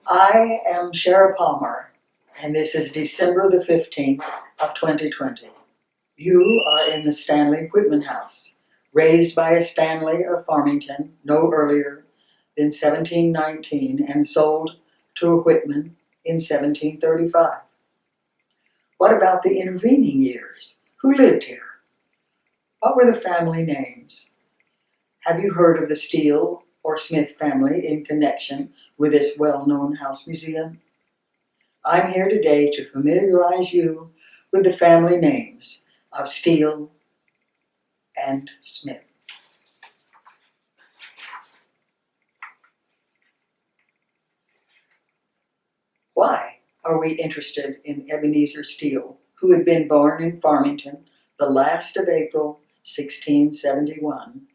I am Sherra Palmer, and this is December the 15th of 2020. You are in the Stanley-Whitman House, raised by a Stanley of Farmington no earlier than 1719 and sold to a Whitman in 1735. What about the intervening years? Who lived here? What were the family names? Have you heard of the Steele or Smith family in connection with this well-known house museum? I'm here today to familiarize you with the family names of Steele and Smith. Why are we interested in Ebenezer Steele, who had been born in Farmington the last of April 1671,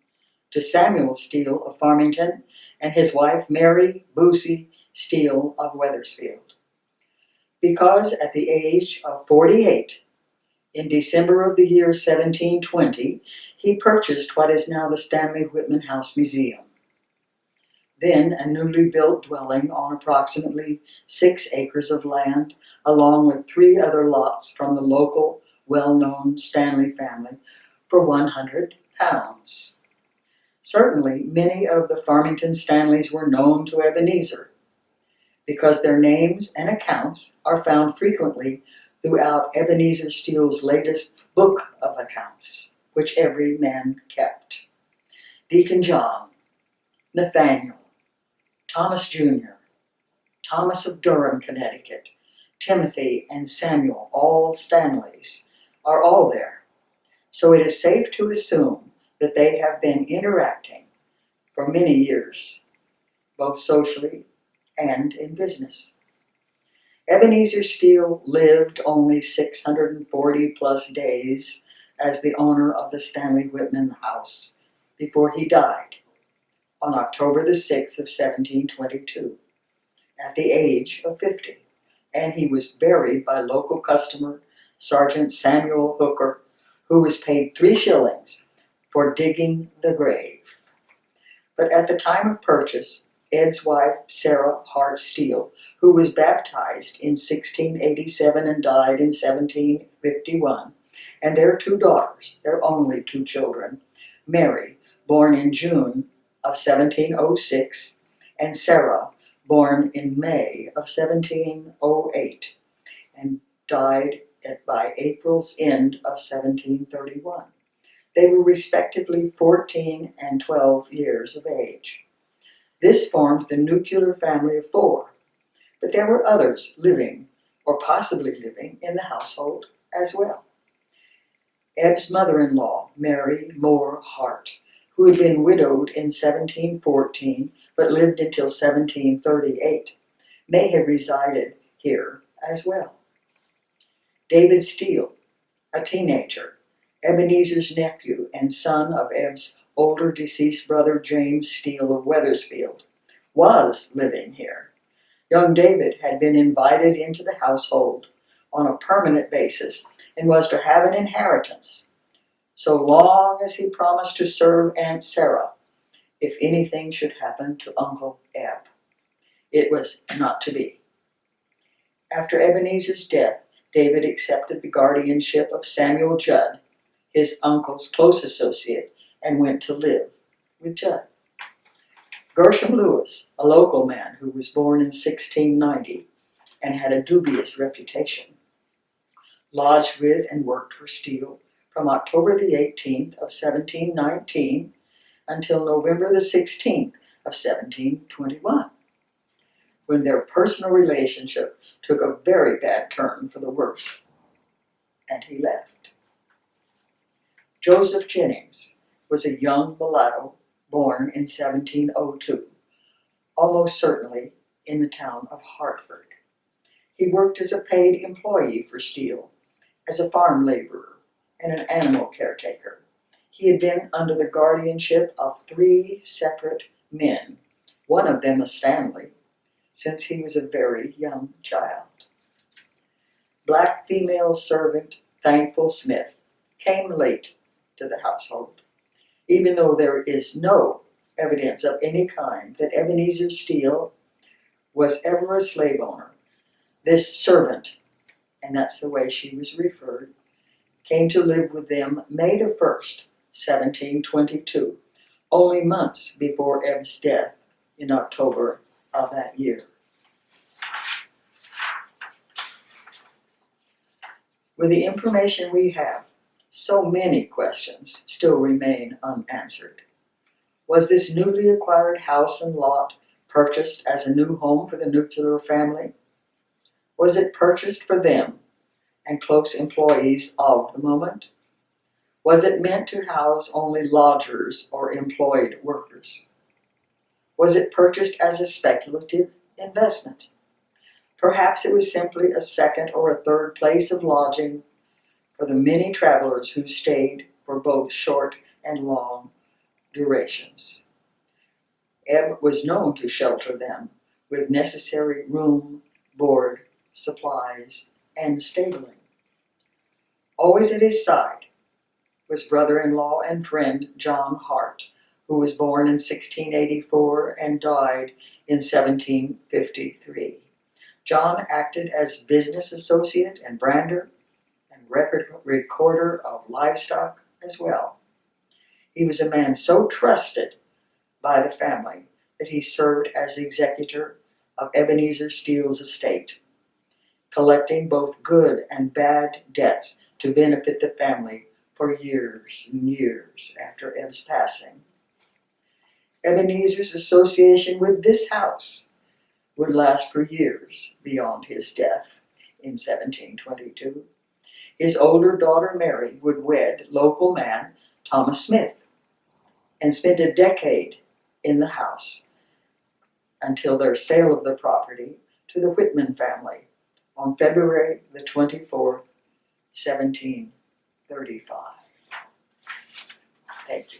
to Samuel Steele of Farmington and his wife Mary Boosie Steele of Wethersfield? Because at the age of 48, in December of the year 1720, he purchased what is now the Stanley-Whitman House Museum. Then a newly built dwelling on approximately 6 acres of land, along with 3 other lots from the local well-known Stanley family for £100. Certainly, many of the Farmington Stanleys were known to Ebenezer, because their names and accounts are found frequently throughout Ebenezer Steele's latest book of accounts, which every man kept. Deacon John, Nathaniel, Thomas Jr., Thomas of Durham, Connecticut, Timothy and Samuel, all Stanleys, are all there. So it is safe to assume that they have been interacting for many years, both socially and in business. Ebenezer Steele lived only 640 plus days as the owner of the Stanley-Whitman House before he died on October the 6th of 1722 at the age of 50, and he was buried by local customer Sergeant Samuel Hooker, who was paid 3 shillings for digging the grave. But at the time of purchase, Ed's wife, Sarah Hart Steele, who was baptized in 1687 and died in 1751, and their 2 daughters, their only 2 children, Mary, born in June of 1706, and Sarah, born in May of 1708, and died by April's end of 1731. They were respectively 14 and 12 years of age. This formed the nuclear family of 4, but there were others living, or possibly living, in the household as well. Eb's mother-in-law, Mary Moore Hart, who had been widowed in 1714 but lived until 1738, may have resided here as well. David Steele, a teenager, Ebenezer's nephew and son of Eb's older deceased brother James Steele of Wethersfield, was living here. Young David had been invited into the household on a permanent basis and was to have an inheritance, so long as he promised to serve Aunt Sarah if anything should happen to Uncle Eb. It was not to be. After Ebenezer's death, David accepted the guardianship of Samuel Judd, his uncle's close associate, and went to live with Judd. Gershom Lewis, a local man who was born in 1690 and had a dubious reputation, lodged with and worked for Steele from October the 18th of 1719 until November the 16th of 1721, when their personal relationship took a very bad turn for the worse, and he left. Joseph Jennings was a young mulatto born in 1702, almost certainly in the town of Hartford. He worked as a paid employee for Steele, as a farm laborer and an animal caretaker. He had been under the guardianship of 3 separate men, one of them a Stanley, since he was a very young child. Black female servant Thankful Smith came late to the household, even though there is no evidence of any kind that Ebenezer Steele was ever a slave owner. This servant, and that's the way she was referred, came to live with them May the 1st, 1722, only months before Ebb's death in October of that year. With the information we have, so many questions still remain unanswered. Was this newly acquired house and lot purchased as a new home for the nuclear family? Was it purchased for them and close employees of the moment? Was it meant to house only lodgers or employed workers? Was it purchased as a speculative investment? Perhaps it was simply a second or a third place of lodging for the many travelers who stayed for both short and long durations. Ebb was known to shelter them with necessary room, board, supplies, and stabling. Always at his side was brother-in-law and friend John Hart, who was born in 1684 and died in 1753. John acted as business associate and brander and recorder of livestock as well. He was a man so trusted by the family that he served as the executor of Ebenezer Steele's estate, collecting both good and bad debts to benefit the family for years and years after Ebb's passing. Ebenezer's association with this house would last for years beyond his death in 1722. His older daughter Mary would wed local man Thomas Smith and spent a decade in the house until their sale of the property to the Whitman family on February the 24th, 1735. Thank you.